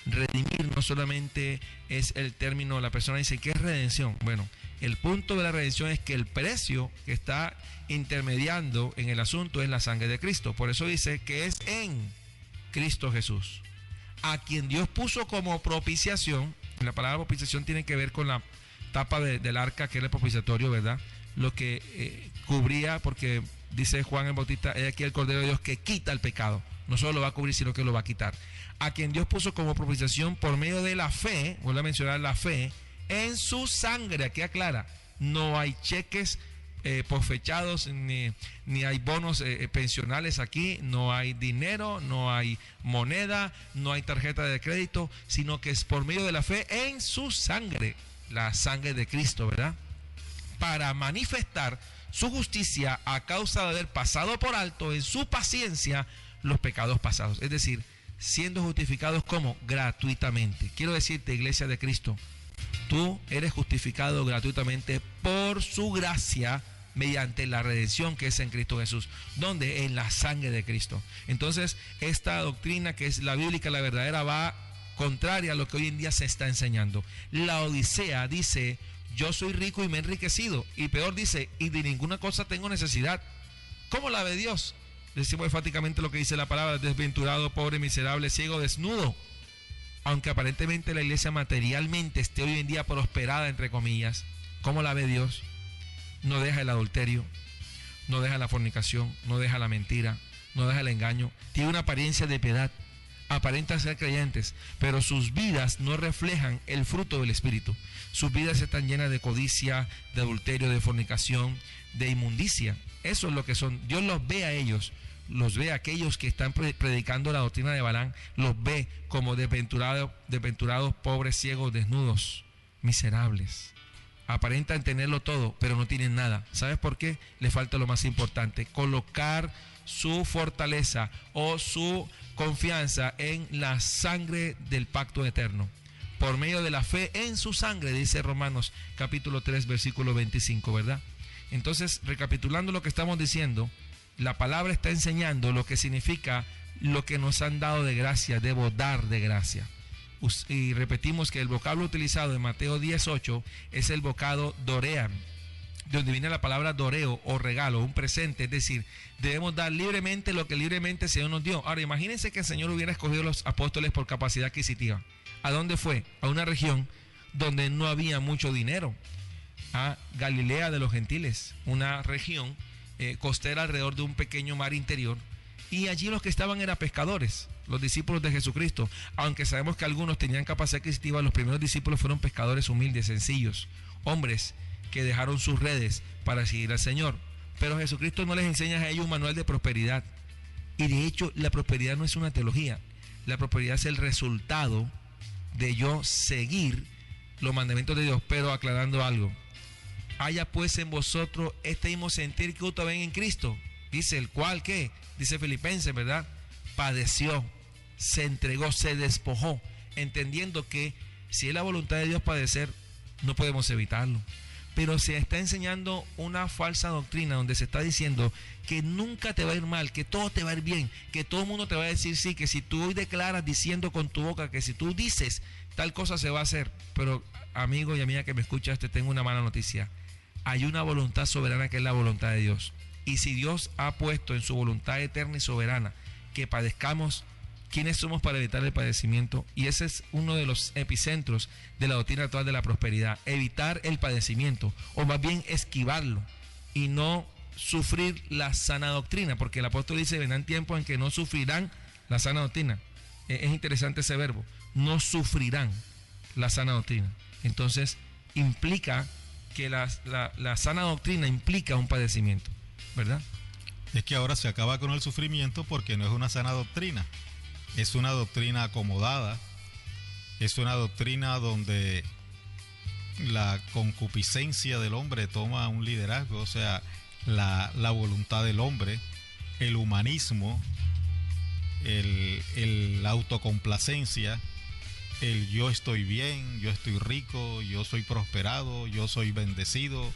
Speaker 2: Redimir no solamente es el término, la persona dice, ¿qué es redención? Bueno, el punto de la redención es que el precio que está intermediando en el asunto es la sangre de Cristo. Por eso dice que es en Cristo Jesús, a quien Dios puso como propiciación. La palabra propiciación tiene que ver con la tapa del arca, que era el propiciatorio, ¿verdad? Lo que cubría, porque dice Juan el Bautista, es aquí el Cordero de Dios que quita el pecado. No solo lo va a cubrir, sino que lo va a quitar. A quien Dios puso como propiciación por medio de la fe, vuelvo a mencionar la fe, en su sangre. Aquí aclara, no hay cheques posfechados, ni hay bonos pensionales aquí, no hay dinero, no hay moneda, no hay tarjeta de crédito, sino que es por medio de la fe en su sangre, la sangre de Cristo, ¿verdad? Para manifestar su justicia a causa de haber pasado por alto en su paciencia los pecados pasados. Es decir, siendo justificados como gratuitamente. Quiero decirte, iglesia de Cristo, tú eres justificado gratuitamente por su gracia mediante la redención que es en Cristo Jesús. ¿Dónde? En la sangre de Cristo. Entonces, esta doctrina que es la bíblica, la verdadera, va contraria a lo que hoy en día se está enseñando. La Odisea dice, yo soy rico y me he enriquecido. Y peor dice, y de ninguna cosa tengo necesidad. ¿Cómo la ve Dios? Decimos enfáticamente lo que dice la palabra, desventurado, pobre, miserable, ciego, desnudo. Aunque aparentemente la iglesia materialmente esté hoy en día prosperada, entre comillas, ¿cómo la ve Dios? No deja el adulterio, no deja la fornicación, no deja la mentira, no deja el engaño. Tiene una apariencia de piedad, aparentan ser creyentes, pero sus vidas no reflejan el fruto del Espíritu. Sus vidas están llenas de codicia, de adulterio, de fornicación, de inmundicia. Eso es lo que son. Dios los ve a ellos, los ve a aquellos que están predicando la doctrina de Balaam, los ve como desventurados, pobres, ciegos, desnudos, miserables. Aparentan tenerlo todo, pero no tienen nada. ¿Sabes por qué? Le falta lo más importante, colocar su fortaleza o su confianza en la sangre del pacto eterno, por medio de la fe en su sangre, dice Romanos capítulo 3, versículo 25, ¿verdad? Entonces, recapitulando lo que estamos diciendo, la palabra está enseñando lo que significa lo que nos han dado de gracia, debo dar de gracia. Y repetimos que el vocablo utilizado en Mateo 18 es el vocablo dorean, donde viene la palabra doreo o regalo, un presente, es decir, debemos dar libremente lo que libremente el Señor nos dio. Ahora, imagínense que el Señor hubiera escogido a los apóstoles por capacidad adquisitiva. ¿A dónde fue? A una región donde no había mucho dinero, a Galilea de los gentiles, una región costera alrededor de un pequeño mar interior, y allí los que estaban eran pescadores, los discípulos de Jesucristo. Aunque sabemos que algunos tenían capacidad adquisitiva, los primeros discípulos fueron pescadores humildes, sencillos, hombres que dejaron sus redes para seguir al Señor. Pero Jesucristo no les enseña a ellos un manual de prosperidad. Y de hecho, la prosperidad no es una teología. La prosperidad es el resultado de yo seguir los mandamientos de Dios, pero aclarando algo. Haya pues en vosotros este mismo sentir que ustedes ven en Cristo. Dice el cual, ¿qué? Dice Filipenses, ¿verdad? Padeció, se entregó, se despojó, entendiendo que si es la voluntad de Dios padecer, no podemos evitarlo. Pero se está enseñando una falsa doctrina donde se está diciendo que nunca te va a ir mal, que todo te va a ir bien, que todo el mundo te va a decir sí, que si tú hoy declaras diciendo con tu boca, que si tú dices tal cosa se va a hacer. Pero amigo y amiga que me escuchas, te tengo una mala noticia. Hay una voluntad soberana que es la voluntad de Dios. Y si Dios ha puesto en su voluntad eterna y soberana que padezcamos, ¿quiénes somos para evitar el padecimiento? Y ese es uno de los epicentros de la doctrina actual de la prosperidad. Evitar el padecimiento, o más bien esquivarlo, y no sufrir la sana doctrina, porque el apóstol dice, vendrán tiempos en que no sufrirán la sana doctrina. Es interesante ese verbo, no sufrirán la sana doctrina. Entonces, implica que la sana doctrina implica un padecimiento, ¿verdad?
Speaker 1: Es que ahora se acaba con el sufrimiento porque no es una sana doctrina. Es una doctrina acomodada, es una doctrina donde la concupiscencia del hombre toma un liderazgo, o sea, la voluntad del hombre, el humanismo, la autocomplacencia, el yo estoy bien, yo estoy rico, yo soy prosperado, yo soy bendecido,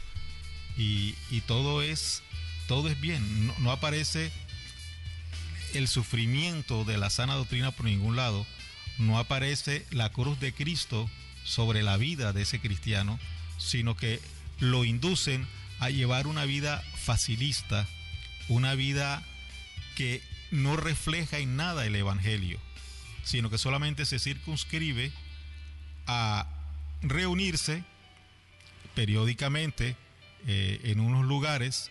Speaker 1: y todo es bien. No aparece el sufrimiento de la sana doctrina por ningún lado, no aparece la cruz de Cristo sobre la vida de ese cristiano, sino que lo inducen a llevar una vida facilista, una vida que no refleja en nada el evangelio, sino que solamente se circunscribe a reunirse periódicamente en unos lugares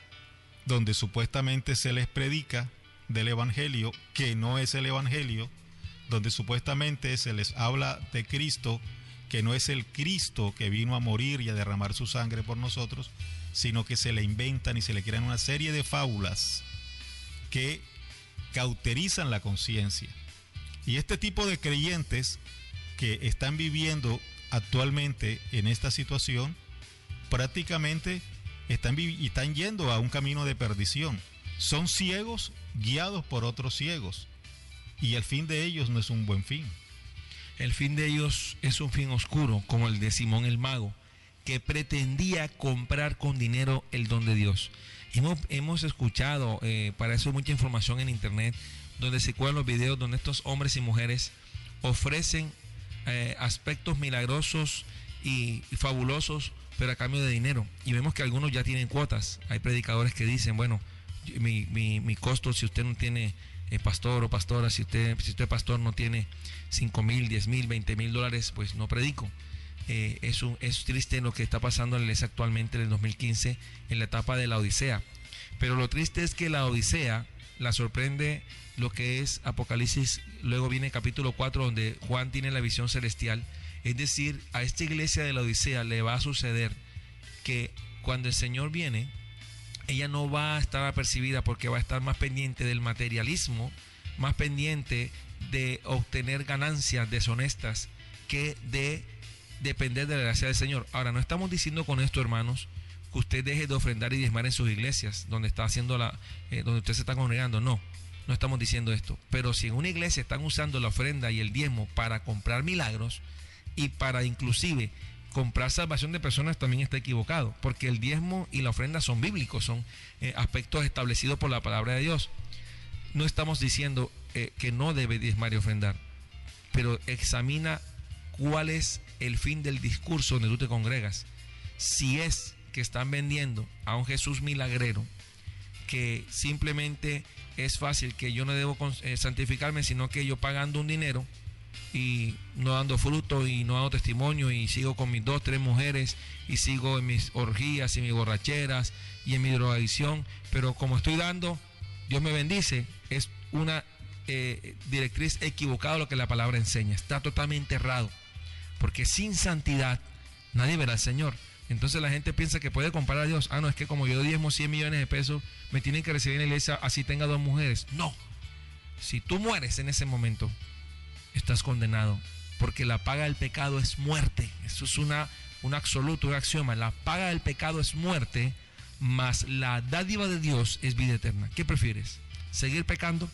Speaker 1: donde supuestamente se les predica del evangelio que no es el evangelio, donde supuestamente se les habla de Cristo que no es el Cristo que vino a morir y a derramar su sangre por nosotros, sino que se le inventan y se le crean una serie de fábulas que cauterizan la conciencia. Y este tipo de creyentes que están viviendo actualmente en esta situación prácticamente están yendo a un camino de perdición. Son ciegos guiados por otros ciegos, y el fin de ellos no es un buen fin.
Speaker 2: El fin de ellos es un fin oscuro, como el de Simón el mago, que pretendía comprar con dinero el don de Dios. Hemos escuchado, para eso hay mucha información en internet, donde se cuelan los videos donde estos hombres y mujeres ofrecen aspectos milagrosos y fabulosos, pero a cambio de dinero. Y vemos que algunos ya tienen cuotas. Hay predicadores que dicen, bueno, mi costo, si usted no tiene pastor o pastora, si usted pastor no tiene 5,000, 10,000, 20,000 dólares, pues no predico. Es triste lo que está pasando en la iglesia actualmente en el 2015, en la etapa de la Odisea. Pero lo triste es que la Odisea la sorprende lo que es Apocalipsis. Luego viene capítulo 4, donde Juan tiene la visión celestial. Es decir, a esta iglesia de la Odisea le va a suceder que cuando el Señor viene, ella no va a estar apercibida, porque va a estar más pendiente del materialismo, más pendiente de obtener ganancias deshonestas que de depender de la gracia del Señor. Ahora, no estamos diciendo con esto, hermanos, que usted deje de ofrendar y diezmar en sus iglesias, donde está haciendo donde usted se está congregando. No estamos diciendo esto. Pero si en una iglesia están usando la ofrenda y el diezmo para comprar milagros y para inclusive comprar salvación de personas, también está equivocado, porque el diezmo y la ofrenda son bíblicos, son aspectos establecidos por la palabra de Dios. No estamos diciendo que no debe diezmar y ofrendar, pero examina cuál es el fin del discurso donde tú te congregas. Si es que están vendiendo a un Jesús milagrero, que simplemente es fácil, que yo no debo santificarme, sino que yo pagando un dinero y no dando fruto y no dando testimonio, y sigo con mis 2, 3 mujeres y sigo en mis orgías y mis borracheras y en mi drogadicción, pero como estoy dando, Dios me bendice. Es una directriz equivocada lo que la palabra enseña. Está totalmente errado, porque sin santidad nadie verá al Señor. Entonces la gente piensa que puede comparar a Dios. No, es que como yo diezmo 100 millones de pesos, me tienen que recibir en la iglesia así tenga 2 mujeres. No, Si tú mueres en ese momento, estás condenado, porque la paga del pecado es muerte. Eso es un absoluto, un axioma. La paga del pecado es muerte, mas la dádiva de Dios es vida eterna. ¿Qué prefieres? ¿Seguir pecando?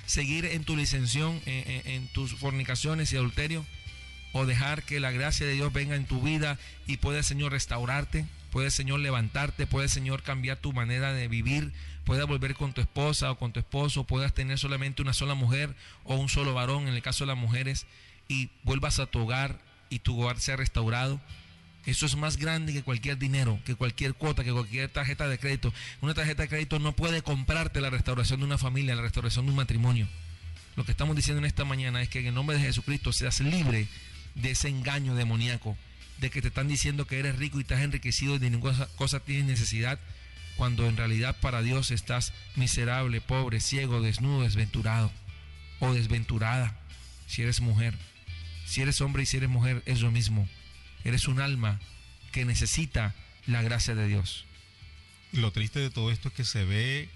Speaker 2: ¿Seguir en tu licensión, en tus fornicaciones y adulterio? ¿O dejar que la gracia de Dios venga en tu vida y puede el Señor restaurarte? ¿Puede el Señor levantarte? ¿Puede el Señor cambiar tu manera de vivir? ¿Puedes volver con tu esposa o con tu esposo? ¿Puedas tener solamente una sola mujer o un solo varón en el caso de las mujeres? Y vuelvas a tu hogar y tu hogar sea restaurado. Eso es más grande que cualquier dinero, que cualquier cuota, que cualquier tarjeta de crédito. Una tarjeta de crédito no puede comprarte la restauración de una familia, la restauración de un matrimonio. Lo que estamos diciendo en esta mañana es que en el nombre de Jesucristo seas libre de ese engaño demoníaco, de que te están diciendo que eres rico y estás enriquecido y de ninguna cosa tienes necesidad, cuando en realidad para Dios estás miserable, pobre, ciego, desnudo, desventurado o desventurada. Si eres mujer, si eres hombre y si eres mujer, es lo mismo. Eres un alma que necesita la gracia de Dios.
Speaker 1: Lo triste de todo esto es que se ve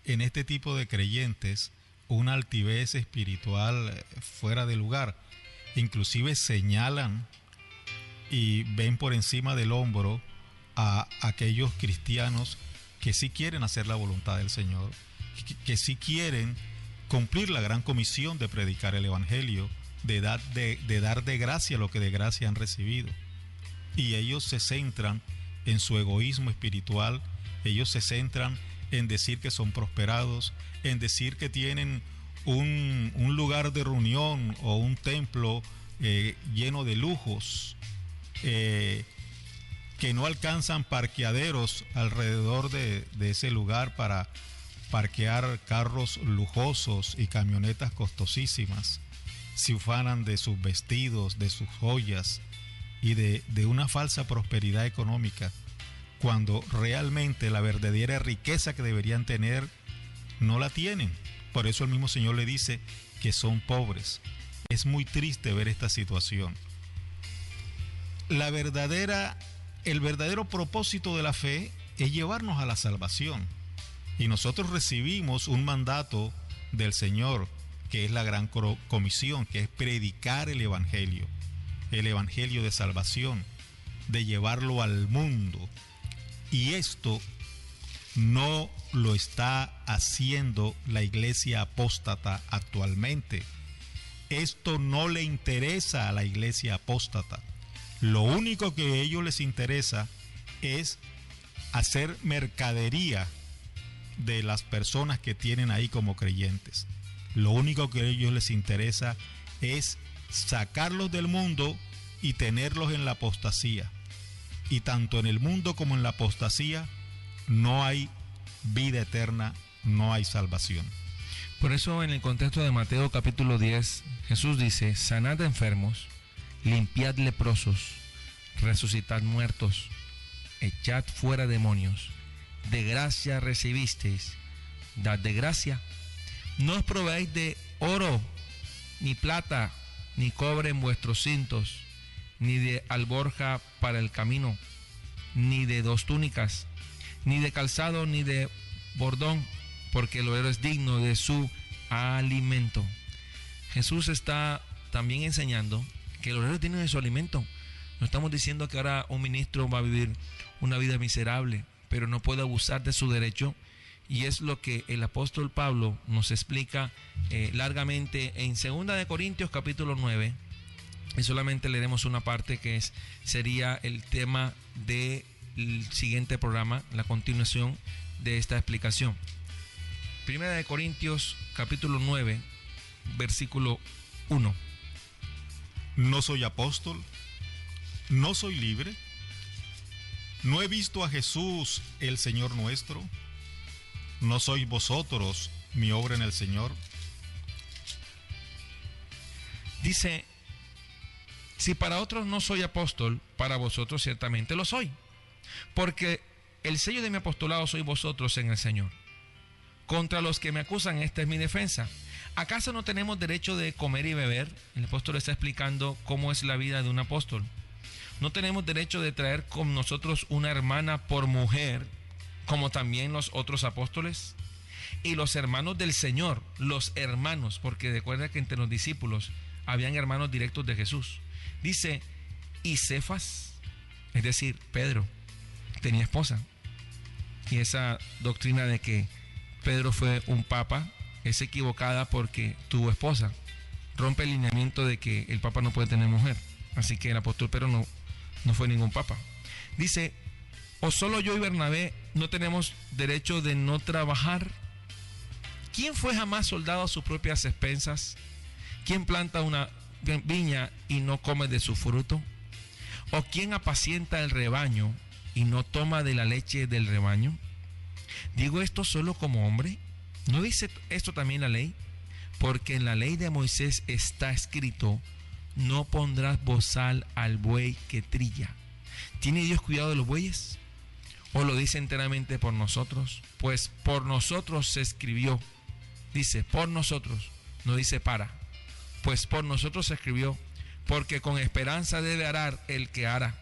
Speaker 1: en este tipo de creyentes una altivez espiritual fuera de lugar. Inclusive señalan y ven por encima del hombro a aquellos cristianos que sí quieren hacer la voluntad del Señor, que sí quieren cumplir la gran comisión de predicar el Evangelio, de dar de gracia lo que de gracia han recibido. Y ellos se centran en su egoísmo espiritual, ellos se centran en decir que son prosperados, en decir que tienen un lugar de reunión o un templo lleno de lujos, que no alcanzan parqueaderos alrededor de ese lugar para parquear carros lujosos y camionetas costosísimas. Se ufanan de sus vestidos, de sus joyas y de una falsa prosperidad económica, cuando realmente la verdadera riqueza que deberían tener no la tienen. Por eso el mismo Señor le dice que son pobres. Es muy triste ver esta situación. El verdadero propósito de la fe es llevarnos a la salvación. Y nosotros recibimos un mandato del Señor, que es la gran comisión, que es predicar el Evangelio de salvación, de llevarlo al mundo. Y esto no lo está haciendo la iglesia apóstata actualmente. Esto no le interesa a la iglesia apóstata. Lo único que a ellos les interesa es hacer mercadería de las personas que tienen ahí como creyentes. Lo único que a ellos les interesa es sacarlos del mundo y tenerlos en la apostasía. Y tanto en el mundo como en la apostasía no hay vida eterna, no hay salvación.
Speaker 2: Por eso en el contexto de Mateo capítulo 10, Jesús dice: sanad enfermos, limpiad leprosos, resucitad muertos, echad fuera demonios. De gracia recibisteis, dad de gracia. No os proveáis de oro, ni plata, ni cobre en vuestros cintos, ni de alforja para el camino, ni de 2 túnicas, ni de calzado, ni de bordón, porque el obrero es digno de su alimento. Jesús está también enseñando que el obrero tiene de su alimento. No estamos diciendo que ahora un ministro va a vivir una vida miserable, pero no puede abusar de su derecho. Y es lo que el apóstol Pablo nos explica largamente en 2 de Corintios capítulo 9. Y solamente leeremos una parte que sería el tema del siguiente programa, la continuación de esta explicación. 1 de Corintios capítulo 9, versículo 1.
Speaker 1: No soy apóstol, no soy libre, no he visto a Jesús el Señor nuestro. ¿No sois vosotros mi obra en el Señor?
Speaker 2: Dice: si para otros no soy apóstol, para vosotros ciertamente lo soy, porque el sello de mi apostolado sois vosotros en el Señor. Contra los que me acusan, esta es mi defensa. ¿Acaso no tenemos derecho de comer y beber? El apóstol está explicando cómo es la vida de un apóstol. ¿No tenemos derecho de traer con nosotros una hermana por mujer, como también los otros apóstoles? Y los hermanos del Señor, los hermanos, porque recuerda que entre los discípulos habían hermanos directos de Jesús. Dice, y Cefas, es decir, Pedro, tenía esposa. Y esa doctrina de que Pedro fue un papa es equivocada porque tuvo esposa. Rompe el lineamiento de que el papa no puede tener mujer. Así que el apóstol Pedro no fue ningún papa. Dice, ¿o solo yo y Bernabé no tenemos derecho de no trabajar? ¿Quién fue jamás soldado a sus propias expensas? ¿Quién planta una viña y no come de su fruto? ¿O quién apacienta el rebaño y no toma de la leche del rebaño? ¿Digo esto solo como hombre? ¿No dice esto también la ley? Porque en la ley de Moisés está escrito, no pondrás bozal al buey que trilla. ¿Tiene Dios cuidado de los bueyes? ¿O lo dice enteramente por nosotros? Pues por nosotros se escribió. Dice, por nosotros, no dice para. Pues por nosotros se escribió, porque con esperanza debe arar el que ara,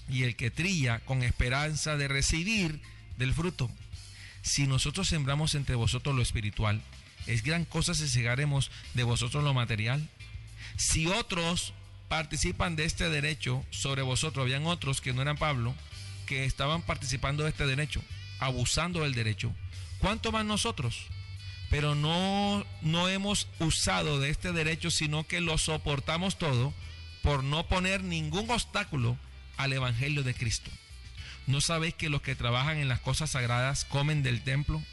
Speaker 2: y el que trilla con esperanza de recibir del fruto. Si nosotros sembramos entre vosotros lo espiritual, es gran cosa si segaremos de vosotros lo material. Si otros participan de este derecho sobre vosotros, habían otros que no eran Pablo, que estaban participando de este derecho, abusando del derecho, ¿cuánto más nosotros? Pero no hemos usado de este derecho, sino que lo soportamos todo por no poner ningún obstáculo al evangelio de Cristo. ¿No sabéis que los que trabajan en las cosas sagradas comen del templo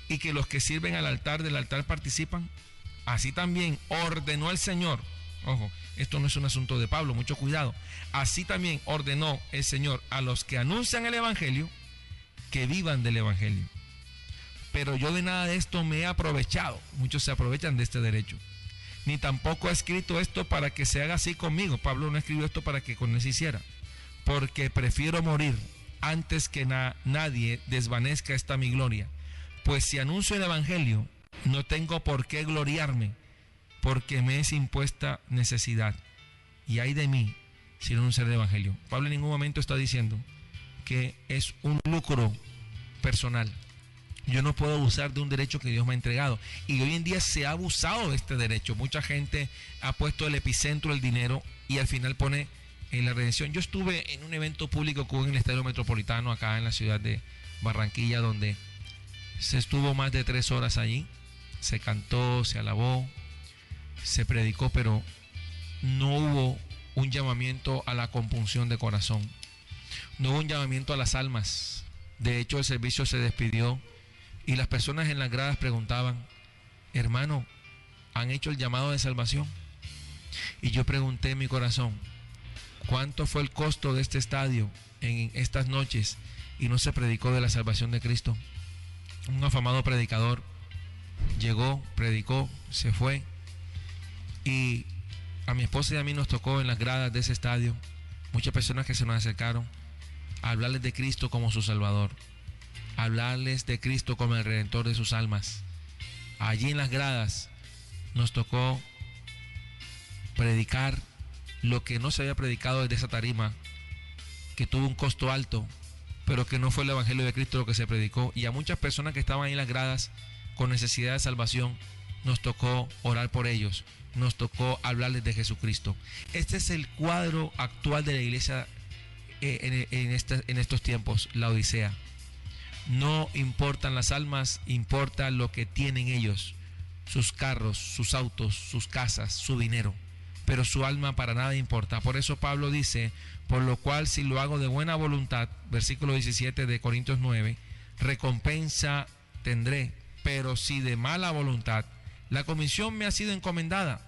Speaker 2: y que los que sirven al altar del altar participan? Así también ordenó el Señor. Ojo, esto no es un asunto de Pablo, mucho cuidado. Así también ordenó el Señor a los que anuncian el evangelio que vivan del evangelio. Pero yo de nada de esto me he aprovechado. Muchos se aprovechan de este derecho. Ni tampoco he escrito esto para que se haga así conmigo. Pablo no escribió esto para que con él se hiciera. Porque prefiero morir antes que nadie desvanezca esta mi gloria. Pues si anuncio el evangelio, no tengo por qué gloriarme, porque me es impuesta necesidad. Y ay de mí si no anuncio el evangelio. Pablo en ningún momento está diciendo que es un lucro personal. Yo no puedo abusar de un derecho que Dios me ha entregado. Y hoy en día se ha abusado de este derecho. Mucha gente ha puesto el epicentro del dinero y al final pone en la redención. Yo estuve en un evento público que hubo en el Estadio Metropolitano, acá en la ciudad de Barranquilla, donde se estuvo más de 3 horas allí. Se cantó, se alabó, se predicó, pero no hubo un llamamiento a la compunción de corazón. No hubo un llamamiento a las almas. De hecho, el servicio se despidió y las personas en las gradas preguntaban, hermano, ¿han hecho el llamado de salvación? Y yo pregunté en mi corazón, ¿cuánto fue el costo de este estadio en estas noches y no se predicó de la salvación de Cristo? Un afamado predicador llegó, predicó, se fue, y a mi esposa y a mí nos tocó en las gradas de ese estadio muchas personas que se nos acercaron a hablarles de Cristo como su Salvador, a hablarles de Cristo como el Redentor de sus almas. Allí en las gradas nos tocó predicar lo que no se había predicado desde esa tarima, que tuvo un costo alto, pero que no fue el evangelio de Cristo lo que se predicó. Y a muchas personas que estaban ahí en las gradas con necesidad de salvación, nos tocó orar por ellos, nos tocó hablarles de Jesucristo. Este es el cuadro actual de la iglesia en estos tiempos, la Odisea. No importan las almas, importa lo que tienen ellos, sus carros, sus autos, sus casas, su dinero, pero su alma para nada importa. Por eso Pablo dice, por lo cual si lo hago de buena voluntad, versículo 17 de Corintios 9, recompensa tendré, pero si de mala voluntad, la comisión me ha sido encomendada.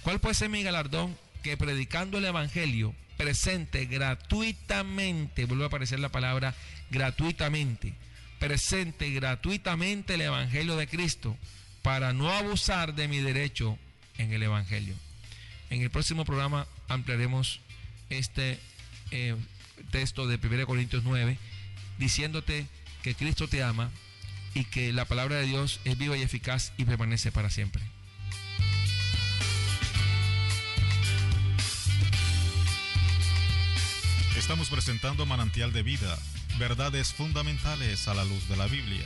Speaker 2: ¿Cuál puede ser mi galardón? Que predicando el evangelio presente gratuitamente, vuelve a aparecer la palabra gratuitamente, presente gratuitamente el evangelio de Cristo, para no abusar de mi derecho en el evangelio. En el próximo programa ampliaremos este texto de 1 Corintios 9, diciéndote que Cristo te ama y que la palabra de Dios es viva y eficaz y permanece para siempre.
Speaker 1: Estamos presentando Manantial de Vida, verdades fundamentales a la luz de la Biblia.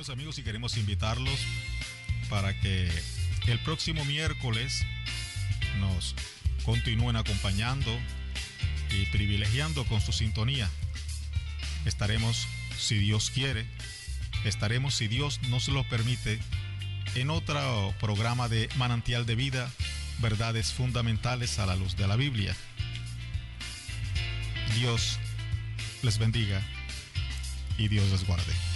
Speaker 1: Buenos amigos, y queremos invitarlos para que el próximo miércoles nos continúen acompañando y privilegiando con su sintonía. Estaremos, si Dios quiere, si Dios nos lo permite, en otro programa de Manantial de Vida, verdades fundamentales a la luz de la Biblia. Dios les bendiga y Dios les guarde.